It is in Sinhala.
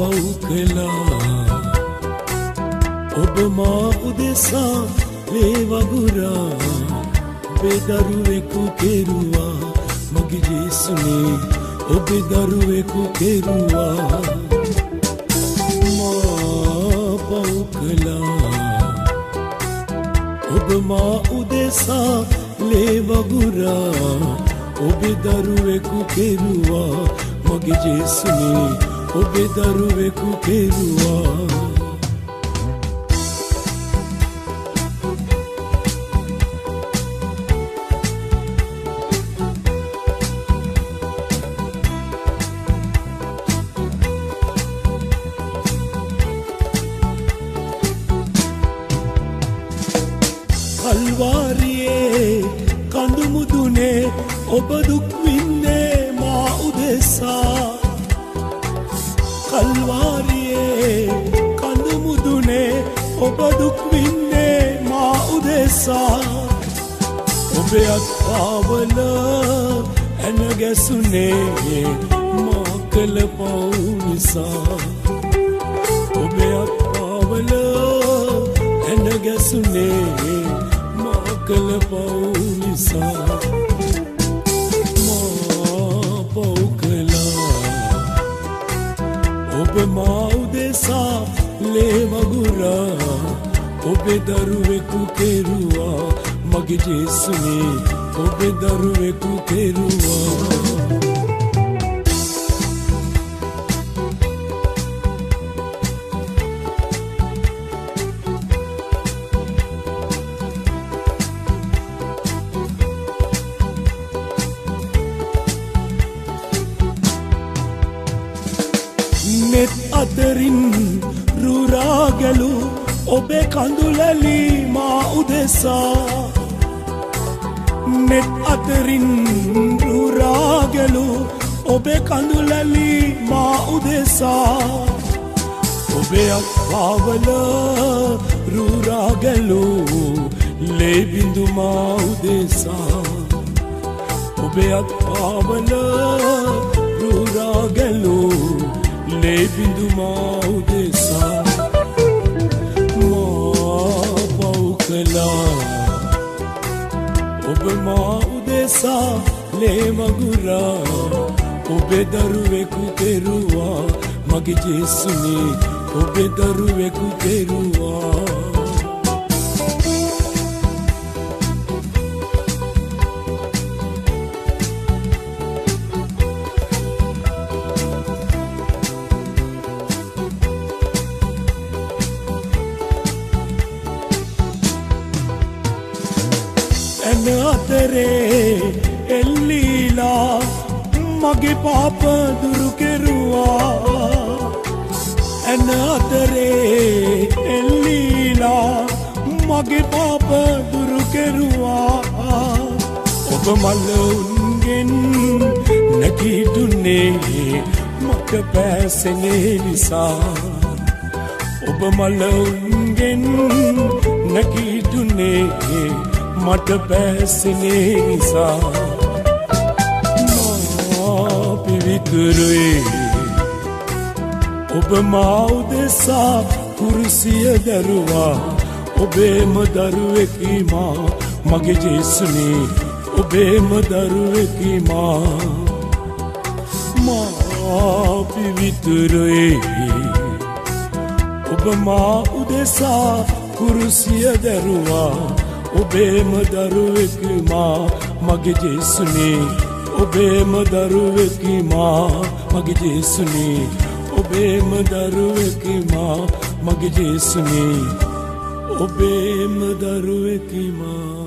පව් කළා ඔබ මා උදෙසා වේ වගුරා ඔබේ දරුවෙකු කෙරුවා මගේ ජේසුනේ ඔබේ දරුවෙකු කෙරුවා මා පව් කළා ඔබ මා උදෙසා වේ වගුරා ඔබේ දරුවෙකු කෙරුවා මගේ ජේසුනේ ඔබේ දරුවෙකු කෙරුවා කල්වාරියේ කඳු මුදුනේ ඔබ දුක් විඳේ මා උදෙසා කල්වාරියේ කඳු මුදුනේ ඔබ දුක් විඳේ මා උදෙසා ඔබේ අත්පාවල ඇන ගැසුනේ මා කළ පව් නිසා ඔබේ අත්පාවල ඇන ගැසුනේ කළ පව් නිසා මා පව් කළා ඔබ මා උදෙසා ලේ වගුරා ඔබේ දරුවෙකු කෙරුවා මගේ ජේසුනේ ඔබේ දරුවෙකු කෙරුවා නෙත් අතරින් රුරාගලු ඔබේ කඳුලලි මා උදෙසා නෙත් අතරින් රුරාගලු ඔබේ කඳුලලි මා උදෙසා ඔබේ අත්පාවල රුරාගලු ලේ බිඳු මා උදෙසා ඔබේ අත්පාවල රුරාගලු ලේ බිඳු මා උදෙසා මා පව් කළා ඔබ මා උදෙසා ලේ වගුරා ඔබේ දරුවෙකු කෙරුවා මගේ ජේසුනේ ඔබේ දරුවෙකු කෙරුවා ඇන අතරේ එල්ලීලා මගේ පාප දුරු කෙරුවා ඇන අතරේ එල්ලීලා මගේ පාප දුරු කෙරුවා ඔබ මලවුන්ගෙන් නැගිටුනේ මට පැසෙනේ නිසා ඔබ මලවුන්ගෙන් නැගිටුනේ මට පැසෙනේ නිසා මා පිවිතුරුයි ඔබ මා උදෙසා කුරුසිය දරුවා ඔබේම දරුවෙකි මා මගේ ජේසුනේ ඔබේම දරුවෙකි මා පිවිතුරුයි ඔබ මා උදෙසා කුරුසිය දරුවා ඔබේම දරුවෙකි මා මගේ ජේසුනේ ඔබේම දරුවෙකි මා මගේ ජේසුනේ ඔබේම දරුවෙකි මා මගේ ජේසුනේ ඔබේම දරුවෙකි මා